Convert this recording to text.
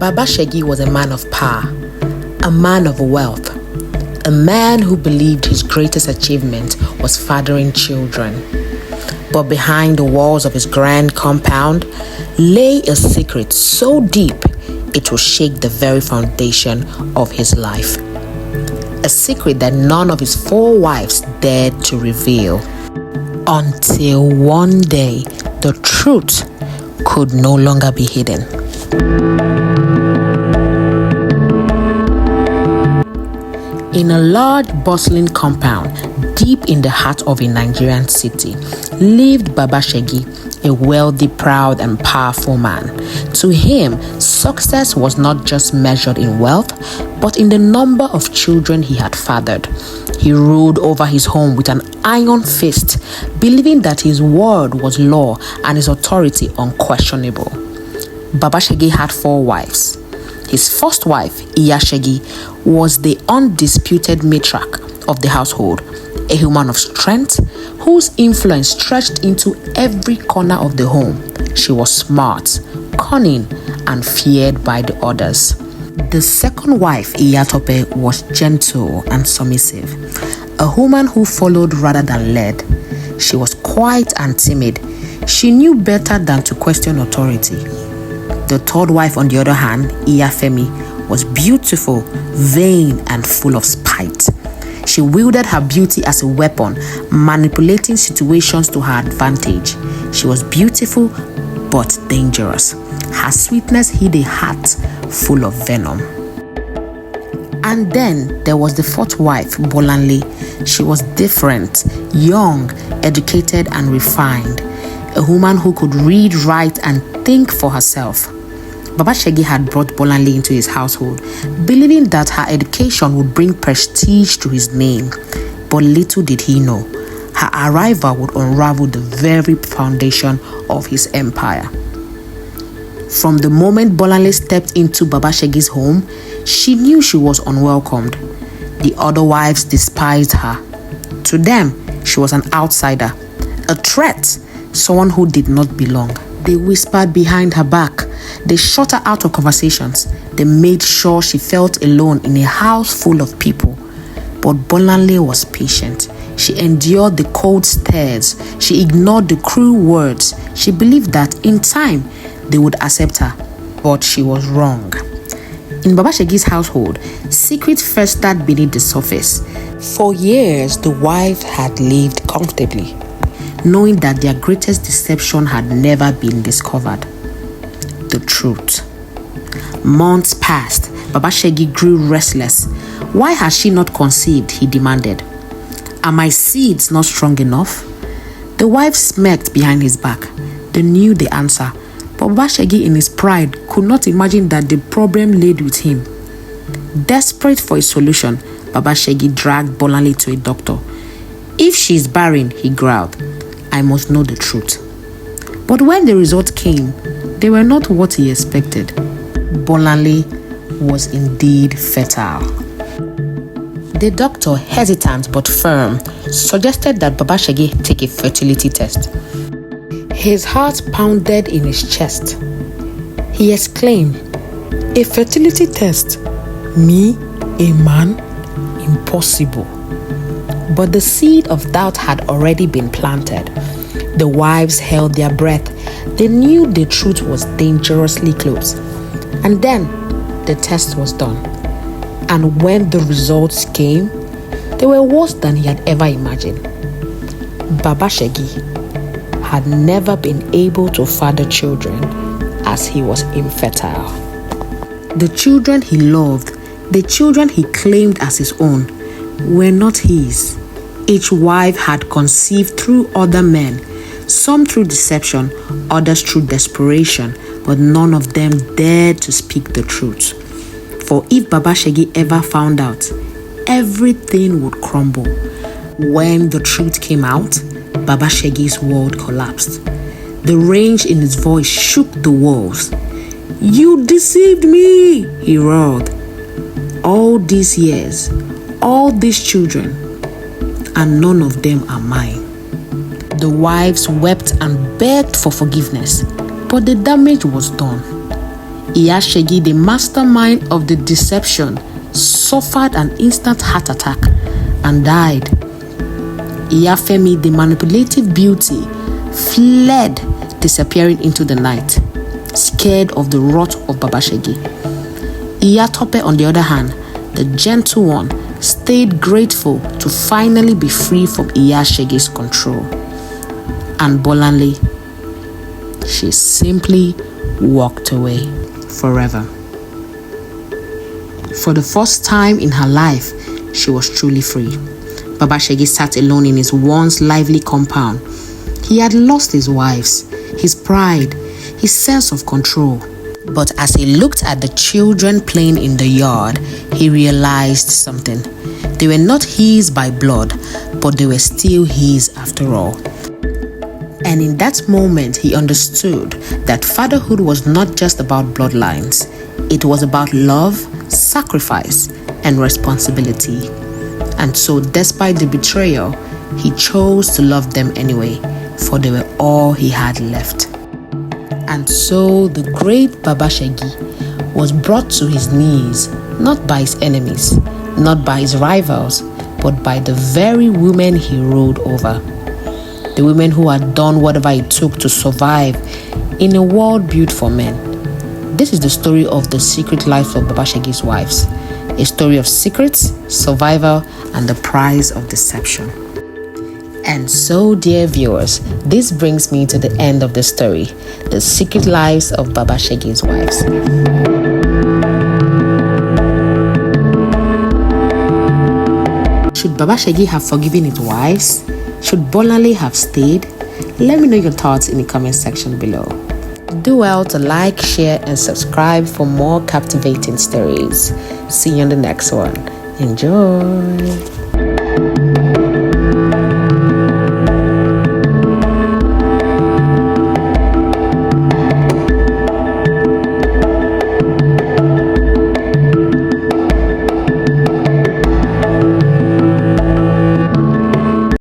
Baba Segi was a man of power, a man of wealth, a man who believed his greatest achievement was fathering children. But behind the walls of his grand compound lay a secret so deep it will shake the very foundation of his life. A secret that none of his 4 wives dared to reveal. Until one day, the truth could no longer be hidden. In a large bustling compound deep in the heart of a Nigerian city lived Baba Segi, a wealthy, proud and powerful man. To him, success was not just measured in wealth, but in the number of children he had fathered. He ruled over his home with an iron fist, believing that his word was law and his authority unquestionable. Baba Segi had 4 wives. His first wife, Iya Segi, was the undisputed matriarch of the household, a woman of strength whose influence stretched into every corner of the home. She was smart, cunning, and feared by the others. The second wife, Iya Tope, was gentle and submissive, a woman who followed rather than led. She was quiet and timid. She knew better than to question authority. The third wife, on the other hand, Iya Femi, was beautiful, vain, and full of spite. She wielded her beauty as a weapon, manipulating situations to her advantage. She was beautiful but dangerous. Her sweetness hid a heart full of venom. And then there was the fourth wife, Bolanle. She was different, young, educated, and refined. A woman who could read, write, and think for herself. Baba Segi had brought Bolanle into his household, believing that her education would bring prestige to his name. But little did he know, her arrival would unravel the very foundation of his empire. From the moment Bolanle stepped into Baba Segi's home, she knew she was unwelcomed. The other wives despised her. To them, she was an outsider, a threat, someone who did not belong. They whispered behind her back. They shut her out of conversations. They made sure she felt alone in a house full of people. But Bolanle was patient. She endured the cold stares. She ignored the cruel words. She believed that in time they would accept her. But she was wrong. In Baba Segi's household, secrets festered beneath the surface. For years, the wives had lived comfortably, knowing that their greatest deception had never been discovered. The truth. Months passed. Baba Segi grew restless. Why has she not conceived? He demanded. Are my seeds not strong enough? The wife smirked behind his back. They knew the answer, but Baba Segi in his pride could not imagine that the problem lay with him. Desperate for a solution, Baba Segi dragged Bolanle to a doctor. If she is barren, he growled, I must know the truth. But when the results came, they were not what he expected. Bolanle was indeed fertile. The doctor, hesitant but firm, suggested that Baba Segi take a fertility test. His heart pounded in his chest. He exclaimed, a fertility test? Me, a man? Impossible. But the seed of doubt had already been planted. The wives held their breath. They knew the truth was dangerously close. And then the test was done. And when the results came, they were worse than he had ever imagined. Baba Segi had never been able to father children as he was infertile. The children he loved, the children he claimed as his own, were not his. Each wife had conceived through other men, some through deception, others through desperation, but none of them dared to speak the truth. For if Baba Segi ever found out, everything would crumble. When the truth came out, Baba Segi's world collapsed. The range in his voice shook the walls. You deceived me, he roared. All these years, all these children, and none of them are mine. The wives wept and begged for forgiveness, but the damage was done. Iya Segi, the mastermind of the deception, suffered an instant heart attack and died. Iya Femi, the manipulative beauty, fled, disappearing into the night, scared of the wrath of Baba Segi. Iya Tope, on the other hand, the gentle one, stayed grateful to finally be free from Iya Segi's control. And Bolanle, she simply walked away forever. For the first time in her life, she was truly free. Baba Segi sat alone in his once lively compound. He had lost his wives, his pride, his sense of control. But as he looked at the children playing in the yard, he realized something. They were not his by blood, but they were still his after all. And in that moment, he understood that fatherhood was not just about bloodlines. It was about love, sacrifice, and responsibility. And so, despite the betrayal, he chose to love them anyway, for they were all he had left. And so, the great Baba Segi was brought to his knees, not by his enemies, not by his rivals, but by the very women he ruled over. The women who had done whatever it took to survive in a world built for men. This is the story of the secret life of Baba Segi's wives. A story of secrets, survival, and the price of deception. And so, dear viewers, this brings me to the end of the story, the secret lives of Baba Segi's wives. Should Baba Segi have forgiven his wives? Should Bolanle have stayed? Let me know your thoughts in the comment section below. Do well to like, share, and subscribe for more captivating stories. See you on the next one. Enjoy!